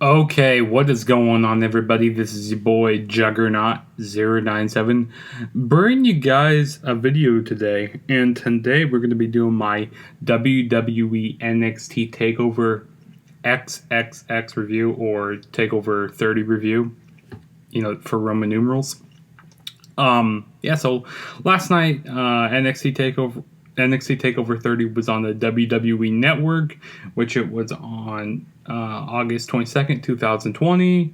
Okay, what is going on, everybody? This is your boy Juggernaut097 bringing you guys a video today. And today we're going to be doing my WWE NXT Takeover XXX review, or Takeover 30 review, for Roman numerals. So last night, NXT Takeover 30 was on the WWE Network, which it was on August 22nd, 2020.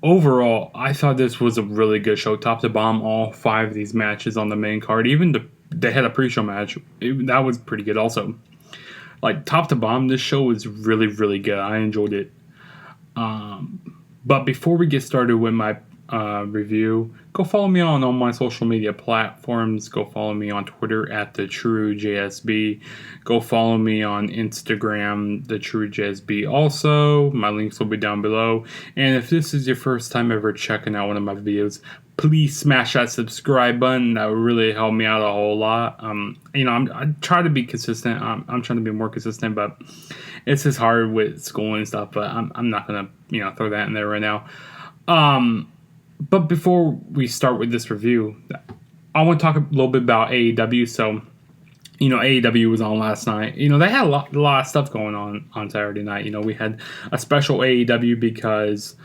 Overall, I thought this was a really good show, top to bottom. All 5 of these matches on the main card, even they had a pre-show match. That was pretty good also. Like, top to bottom, this show was really, really good. I enjoyed it. But before we get started with my review, go follow me on all my social media platforms. Go follow me on Twitter at TheTrueJSB. Go follow me on Instagram, TheTrueJSB. Also, my links will be down below. And if this is your first time ever checking out one of my videos, please smash that subscribe button. That would really help me out a whole lot. I try to be consistent. I'm trying to be more consistent, but it's just hard with school and stuff. But I'm not gonna throw that in there right now. But before we start with this review, I want to talk a little bit about AEW. So, AEW was on last night. They had a lot of stuff going on Saturday night. We had a special AEW because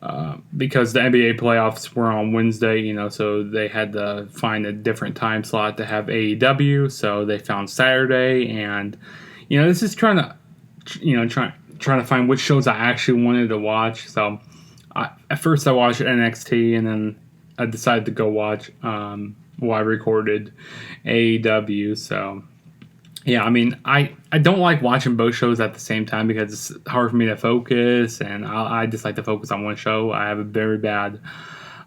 the NBA playoffs were on Wednesday. So they had to find a different time slot to have AEW. So they found Saturday, and this is trying to find which shows I actually wanted to watch. So. At first I watched NXT, and then I decided to go watch I recorded AEW. So yeah, I don't like watching both shows at the same time because it's hard for me to focus, and I just like to focus on one show. I have a very bad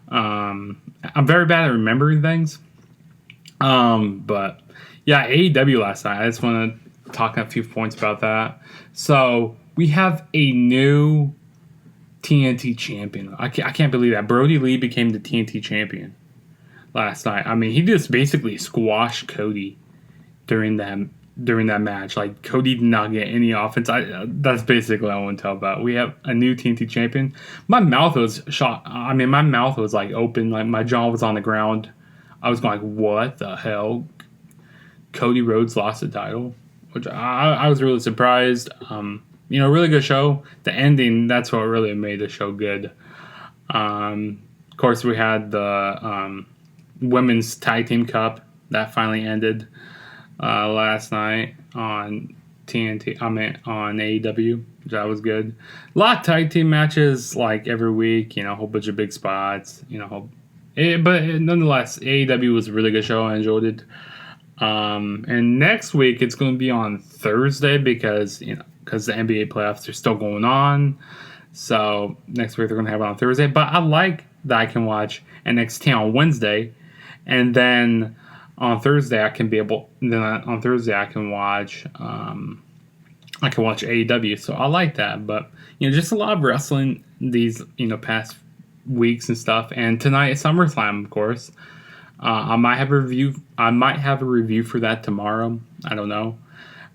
I'm very bad at remembering things. But yeah, AEW last night, I just want to talk a few points about that. So we have a new TNT champion. I can't believe that. Brody Lee became the TNT champion last night. He just basically squashed Cody during that match. Like, Cody did not get any offense. That's basically what I want to tell about. We have a new TNT champion. My mouth was shot. My mouth was like open. Like, my jaw was on the ground. I was going like, what the hell? Cody Rhodes lost the title, which I was really surprised. Really good show. The ending, that's what really made the show good. Of course, we had the Women's Tag Team Cup that finally ended last night on TNT. On AEW. That was good. A lot of tag team matches, like every week. A whole bunch of big spots. But nonetheless, AEW was a really good show. I enjoyed it. And next week it's going to be on Thursday because the NBA playoffs are still going on. So next week they're going to have it on Thursday. But I like that I can watch NXT on Wednesday, and then on Thursday I can watch AEW. So I like that. But just a lot of wrestling these past weeks and stuff. And tonight is SummerSlam, of course. I might have a review for that tomorrow. I don't know.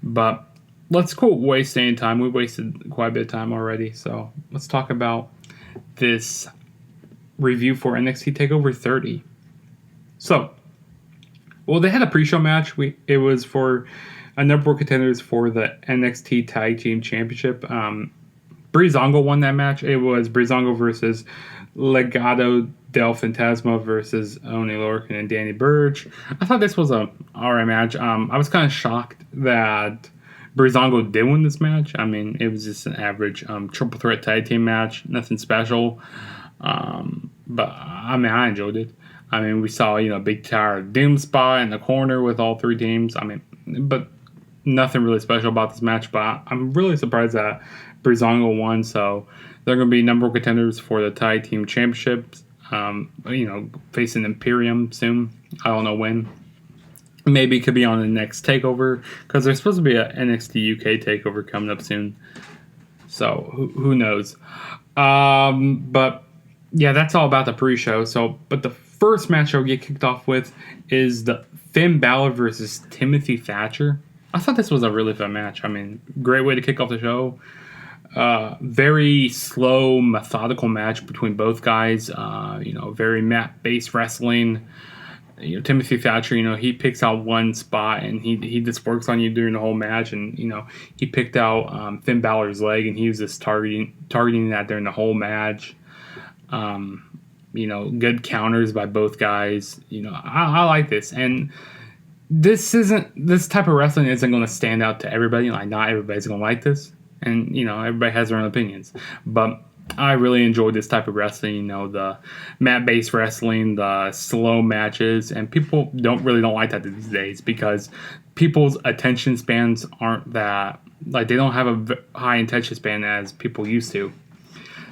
But let's quit wasting time. We wasted quite a bit of time already. So let's talk about this review for NXT Takeover 30. So, they had a pre-show match. It was for a number of contenders for the NXT Tag Team Championship. Breezango won that match. It was Breezango versus Legado del Fantasma versus Oney, Lorcan, and Danny Burch. I thought this was a alright match. I was kind of shocked that Breezango did win this match. It was just an average triple threat tag team match. Nothing special. But I enjoyed it. We saw big Tower of Doom spot in the corner with all 3 teams. But nothing really special about this match. But I'm really surprised that Breezango won. So they're going to be number 1 contenders for the tag team championships. Facing Imperium soon. I don't know when. Maybe it could be on the next takeover, because there's supposed to be an NXT UK takeover coming up soon. So who knows? But yeah, that's all about the pre-show. But the first match I'll get kicked off with is the Finn Bálor versus Timothy Thatcher. I thought this was a really fun match. Great way to kick off the show. Very slow, methodical match between both guys. Very mat-based wrestling. Timothy Thatcher, he picks out one spot and he just works on you during the whole match. And, he picked out Finn Balor's leg and he was just targeting that during the whole match. Good counters by both guys. I like this. And this type of wrestling isn't going to stand out to everybody. Like, not everybody's going to like this. And, everybody has their own opinions. But I really enjoyed this type of wrestling, the mat-based wrestling, the slow matches, and people don't like that these days because people's attention spans aren't that, like, they don't have a high attention span as people used to.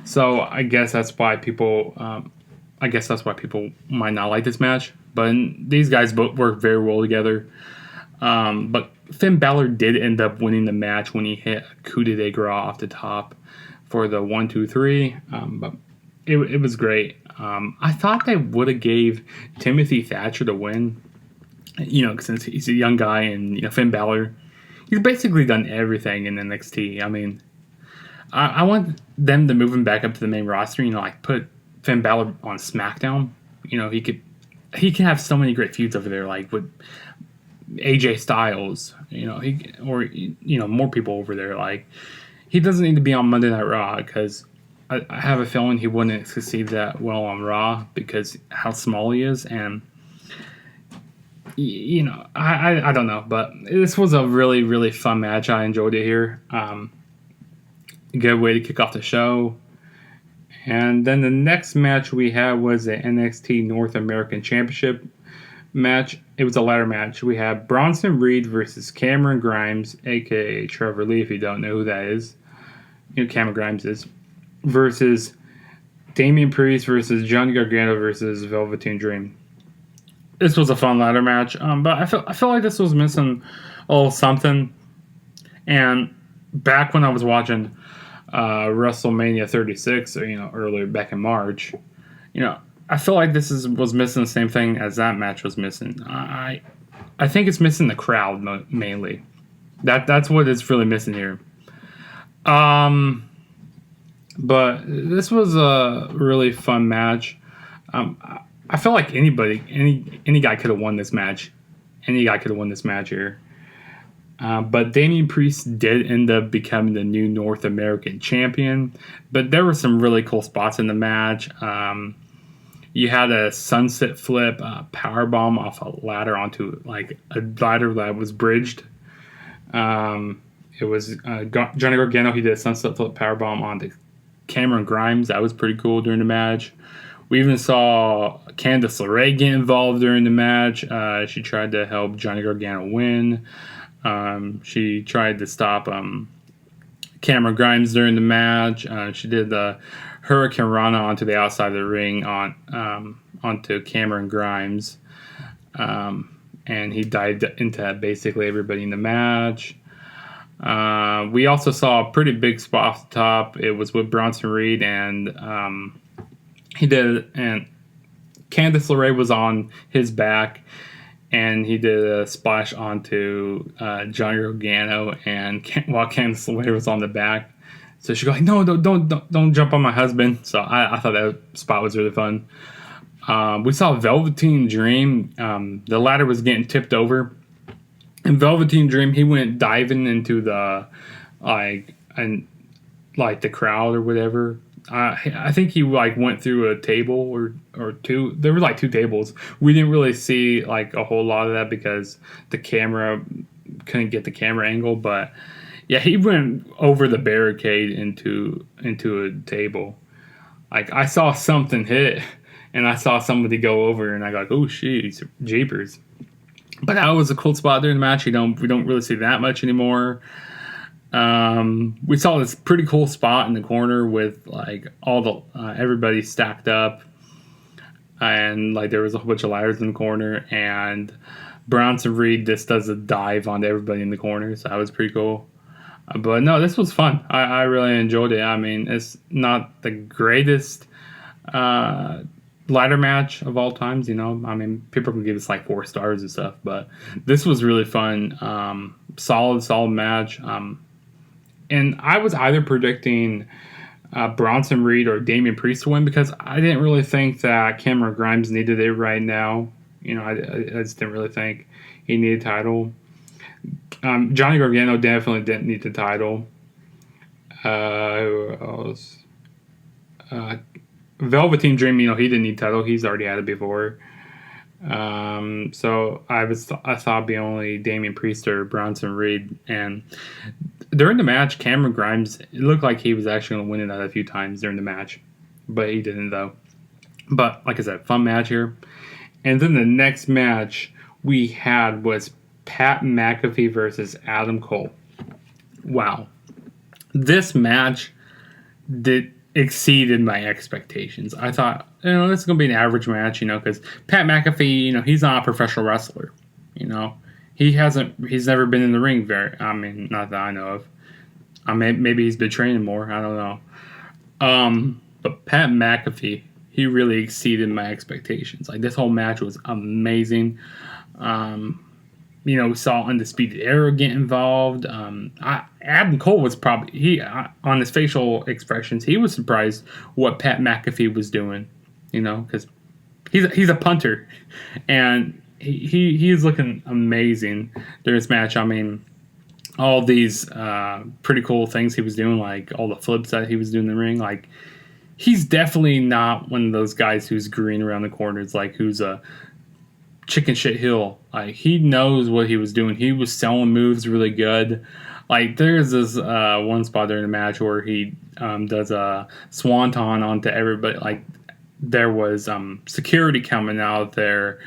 So I guess that's why people might not like this match. But these guys both work very well together. But Finn Balor did end up winning the match when he hit a coup de grace off the top for the 1, 2, 3. But it was great. I thought they would have gave Timothy Thatcher the win. Since he's a young guy and Finn Balor, he's basically done everything in NXT. I mean, I want them to move him back up to the main roster. Put Finn Balor on SmackDown. He can have so many great feuds over there, like with AJ Styles. More people over there. Like, he doesn't need to be on Monday Night Raw because I have a feeling he wouldn't succeed that well on Raw because how small he is. And, I don't know. But this was a really, really fun match. I enjoyed it here. Good way to kick off the show. And then the next match we had was the NXT North American Championship match. It was a ladder match. We had Bronson Reed versus Cameron Grimes, a.k.a. Trevor Lee, if you don't know who that is. Cameron Grimes is. Versus Damian Priest versus Johnny Gargano versus Velveteen Dream. This was a fun ladder match. But I feel like this was missing a little something. And back when I was watching WrestleMania 36, earlier back in March, I feel like this was missing the same thing as that match was missing. I think it's missing the crowd mainly. That's what it's really missing here. But this was a really fun match. I feel like any guy could have won this match. Any guy could have won this match here. But Damian Priest did end up becoming the new North American champion. But there were some really cool spots in the match. You had a sunset flip powerbomb off a ladder onto like a ladder that was bridged. It was Johnny Gargano. He did a sunset flip powerbomb onto Cameron Grimes. That was pretty cool during the match. We even saw Candice LeRae get involved during the match. She tried to help Johnny Gargano win. She tried to stop Cameron Grimes during the match. She did the Hurricane Rana onto the outside of the ring onto Cameron Grimes. And he dived into basically everybody in the match. We also saw a pretty big spot off the top. It was with Bronson Reed, and and Candice LeRae was on his back, and he did a splash onto Johnny Gargano, and while Candice LeRae was on the back. So she goes, no, don't jump on my husband. So I thought that spot was really fun. We saw Velveteen Dream. The ladder was getting tipped over. And Velveteen Dream, he went diving into the the crowd or whatever. I think he went through a table or two. There were two tables. We didn't really see a whole lot of that because the camera couldn't get the camera angle. But yeah, he went over the barricade into a table. I saw something hit, and I saw somebody go over, and I got oh shit, jeepers. But that was a cool spot during the match. We don't really see that much anymore. We saw this pretty cool spot in the corner with all the everybody stacked up, and there was a whole bunch of ladders in the corner, and Bronson Reed just does a dive onto everybody in the corner, so that was pretty cool. But no, this was fun. I really enjoyed it. I mean, it's not the greatest ladder match of all times, I mean, people can give us 4 stars and stuff, but this was really fun. Solid match. And I was either predicting Bronson Reed or Damian Priest to win because I didn't really think that Cameron Grimes needed it right now. I just didn't really think he needed a title. Johnny Gargano definitely didn't need the title. Who else? Velveteen Dream, he didn't need the title. He's already had it before. So I thought it'd be only Damian Priest or Bronson Reed. And during the match, Cameron Grimes, it looked like he was actually going to win it out a few times during the match. But he didn't, though. But, like I said, fun match here. And then the next match we had was Pat McAfee versus Adam Cole. Wow. This match exceeded my expectations. I thought, this is going to be an average match, because Pat McAfee, he's not a professional wrestler. He's never been in the ring not that I know of. Maybe he's been training more. I don't know. But Pat McAfee, he really exceeded my expectations. Like, this whole match was amazing. We saw Undisputed Era get involved. Adam Cole was probably, on his facial expressions, he was surprised what Pat McAfee was doing, because he's a punter, and he is looking amazing during this match. All these pretty cool things he was doing, like all the flips that he was doing in the ring, like, he's definitely not one of those guys who's green around the corners, like who's a chicken shit heel. Like, he knows what he was doing. He was selling moves really good. Like, there's this one spot during the match where he does a swanton onto everybody. Like, there was security coming out there.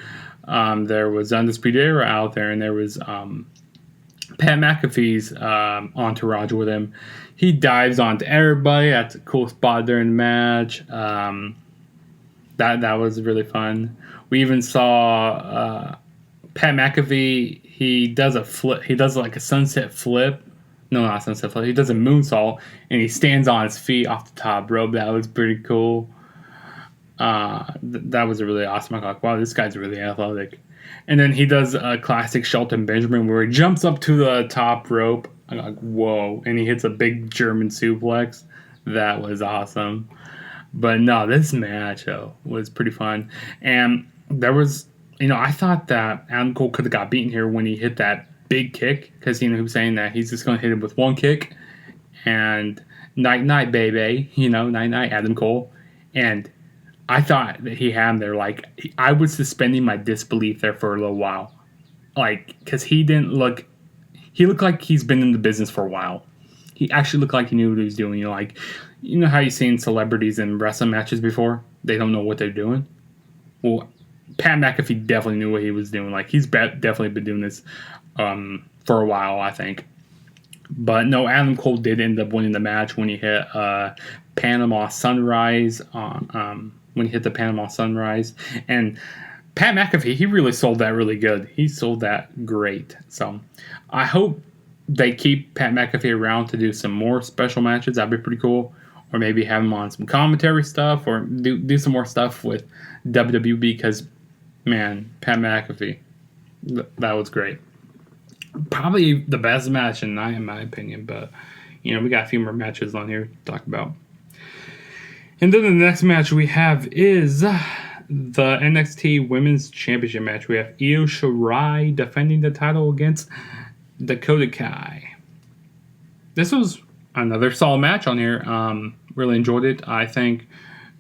There was Undisputed Era out there, and there was Pat McAfee's entourage with him. He dives onto everybody. That's a cool spot during the match. That was really fun. We even saw Pat McAfee. He does a flip. He does like a sunset flip. No, not sunset flip. He does a moonsault, and he stands on his feet off the top rope. That was pretty cool. That was really awesome. I thought, wow, this guy's really athletic. And then he does a classic Shelton Benjamin where he jumps up to the top rope. I'm like, whoa. And he hits a big German suplex. That was awesome. But no, this match was pretty fun. And there was, I thought that Adam Cole could have got beaten here when he hit that big kick. Because, he was saying that he's just going to hit him with one kick. And night, baby. Night, Adam Cole. And I thought that he had him there. Like, I was suspending my disbelief there for a little while. Like, because he looked like he's been in the business for a while. He actually looked like he knew what he was doing. How you've seen celebrities in wrestling matches before? They don't know what they're doing. Well, Pat McAfee definitely knew what he was doing. Like, he's definitely been doing this for a while, I think. But no, Adam Cole did end up winning the match when he hit Panama Sunrise when he hit the Panama Sunrise. And Pat McAfee, he really sold that really good. He sold that great. So I hope they keep Pat McAfee around to do some more special matches. That'd be pretty cool. Or maybe have him on some commentary stuff, or do some more stuff with WWE, because, man, Pat McAfee, that was great. Probably the best match in my opinion, but, we got a few more matches on here to talk about. And then the next match we have is the NXT Women's Championship match. We have Io Shirai defending the title against Dakota Kai. This was another solid match on here. Really enjoyed it. I think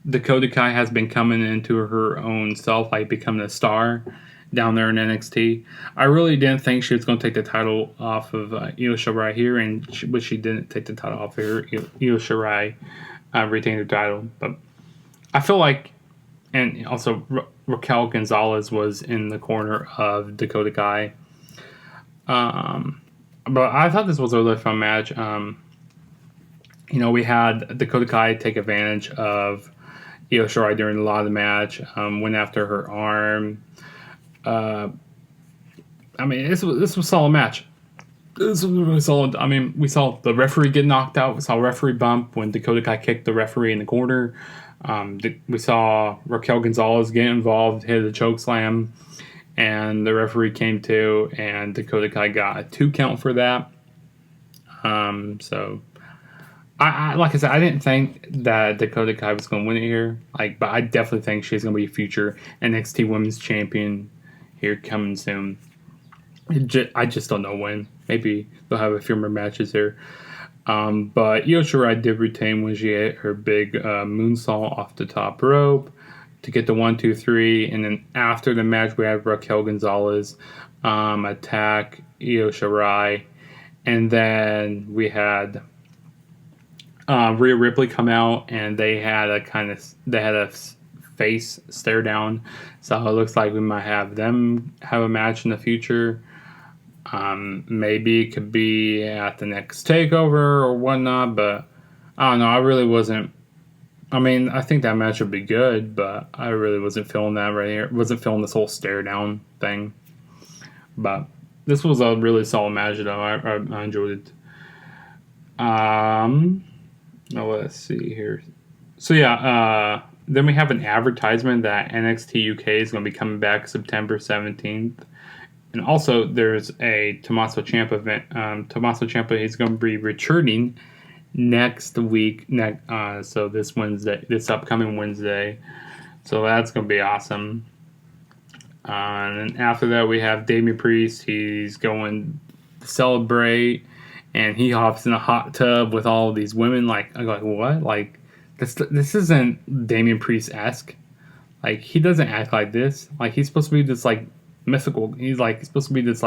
Dakota Kai has been coming into her own self, like becoming a star down there in NXT. I really didn't think she was going to take the title off of Io Shirai here, but she didn't take the title off of her. Io Shirai retained the title. But I feel like, and also Raquel Gonzalez was in the corner of Dakota Kai. But I thought this was a really fun match. We had Dakota Kai take advantage of Io Shirai during a lot of the match. Went after her arm. This was a solid match. This was really solid. We saw the referee get knocked out. We saw a referee bump when Dakota Kai kicked the referee in the corner. We saw Raquel Gonzalez get involved, hit a choke slam, and the referee came to, and Dakota Kai got a 2 count for that. So I like I said, I didn't think that Dakota Kai was going to win it here. But I definitely think she's going to be a future NXT Women's Champion here coming soon. I just don't know when. Maybe they'll have a few more matches here. But Io Shirai did retain when she hit her big moonsault off the top rope to get the 1-2-3, and then after the match we had Raquel Gonzalez attack Io Shirai, and then we had Rhea Ripley come out, and they had a face stare down, so it looks like we might have them have a match in the future. Maybe it could be at the next takeover or whatnot, but I don't know. I really wasn't. I mean, I think that match would be good, but I really wasn't feeling that right here. Wasn't feeling this whole stare down thing. But this was a really solid match, though. I enjoyed it. Now let's see here. So yeah, then we have an advertisement that NXT UK is going to be coming back September 17th. And also, there's a Tommaso Ciampa event. Tommaso Ciampa is going to be returning next week. So this upcoming Wednesday. So that's going to be awesome. And then after that, we have Damian Priest. He's going to celebrate, and he hops in a hot tub with all of these women. I'm like, what? Like, this isn't Damian Priest-esque. Like, he doesn't act like this. Like, he's supposed to be this mythical. He's supposed to be this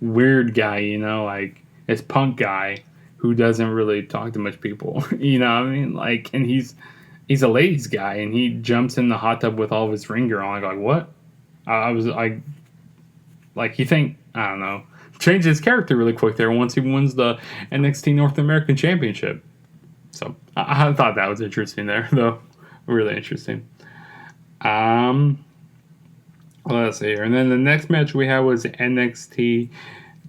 weird guy, this punk guy who doesn't really talk to much people. You know what I mean? And he's a ladies guy, and he jumps in the hot tub with all of his ring gear on. Like what? I was he think, I don't know, changed his character really quick there once he wins the NXT North American Championship. So I thought that was interesting there, though. Really interesting. Let's see here. And then the next match we had was the NXT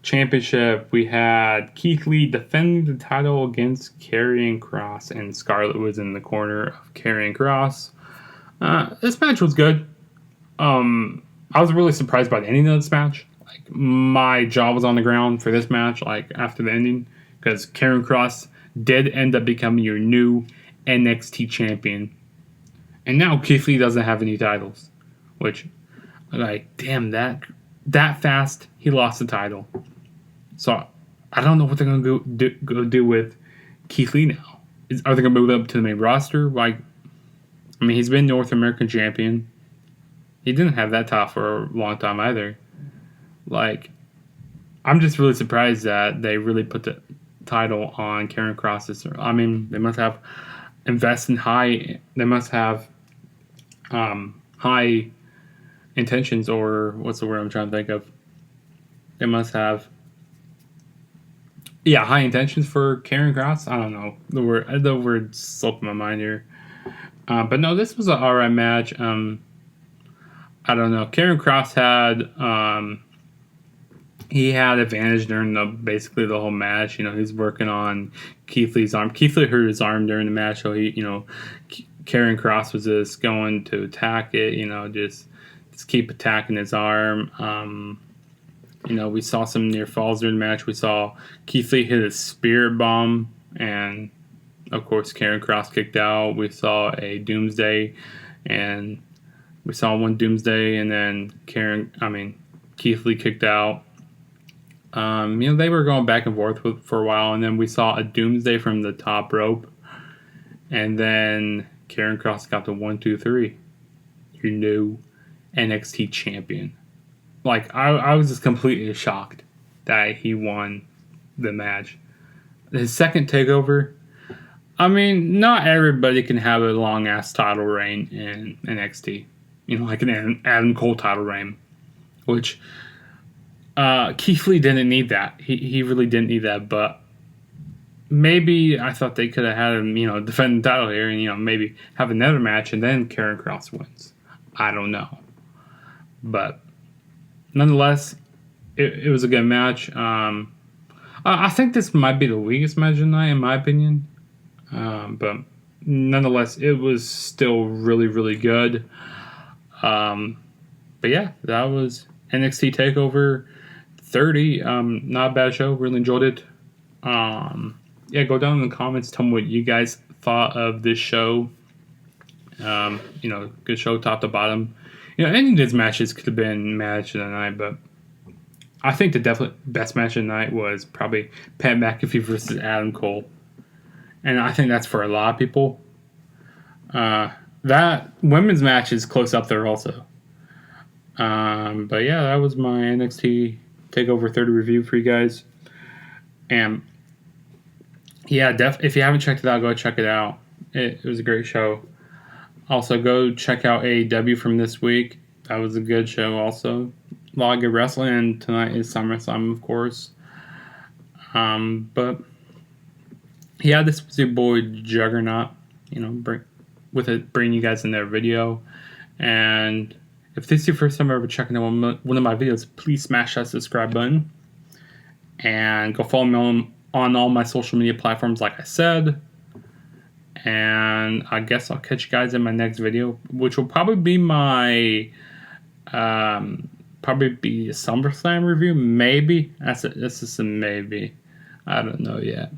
Championship. We had Keith Lee defending the title against Karrion Kross, and Scarlett was in the corner of Karrion Kross. This match was good. I was really surprised by the ending of this match. My jaw was on the ground for this match, after the ending, because Karrion Kross did end up becoming your new NXT champion. And now Keith Lee doesn't have any titles, which... damn, that fast, he lost the title. So, I don't know what they're going to go do with Keith Lee now. Are they going to move up to the main roster? He's been North American champion. He didn't have that title for a long time either. I'm just really surprised that they really put the title on Karrion Kross. They must have invested high. They must have high intentions, or what's the word I'm trying to think of? They must have, high intentions for Karrion Kross. I don't know the word slipped my mind here, but no, this was an alright match. I don't know. Karrion Kross he had advantage during basically the whole match. He's working on Keith Lee's arm. Keith Lee hurt his arm during the match, so Karrion Kross was just going to attack it. Just keep attacking his arm. We saw some near falls during the match. We saw Keith Lee hit a spirit bomb, and of course Karrion Kross kicked out. We saw a Doomsday, and we saw one Doomsday, and then Keith Lee kicked out. They were going back and forth for a while, and then we saw a Doomsday from the top rope, and then Karrion Kross got the 1-2-3. Your new NXT champion. I was just completely shocked that he won the match. His second takeover. Not everybody can have a long ass title reign in NXT. Like an Adam Cole title reign, which Keith Lee didn't need that. He really didn't need that. But maybe I thought they could have had him, defend the title here, and maybe have another match, and then Karrion Kross wins. I don't know. But nonetheless, it was a good match. I think this might be the weakest match of the night, in my opinion. But nonetheless, it was still really, really good. But yeah, that was NXT Takeover 30. Not a bad show. Really enjoyed it. yeah, go down in the comments. Tell me what you guys thought of this show. Good show top to bottom. Any of these matches could have been match of the night, but I think the definitely best match of the night was probably Pat McAfee versus Adam Cole. And I think that's for a lot of people. That women's match is close up there also. But yeah, that was my NXT Takeover 30 review for you guys. And yeah, if you haven't checked it out, go check it out. It was a great show. Also, go check out AEW from this week. That was a good show also. A lot of good wrestling, and tonight is SummerSlam, of course. But yeah, this was your boy Juggernaut. Bringing you guys in their video. And if this is your first time ever checking out one of my videos, please smash that subscribe button. And go follow me on all my social media platforms, like I said. And I guess I'll catch you guys in my next video, which will probably be my a SummerSlam review. Maybe this is a maybe. I don't know yet.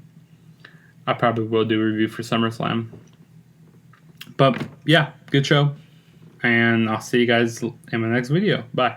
I probably will do a review for SummerSlam. But yeah, good show. And I'll see you guys in my next video. Bye.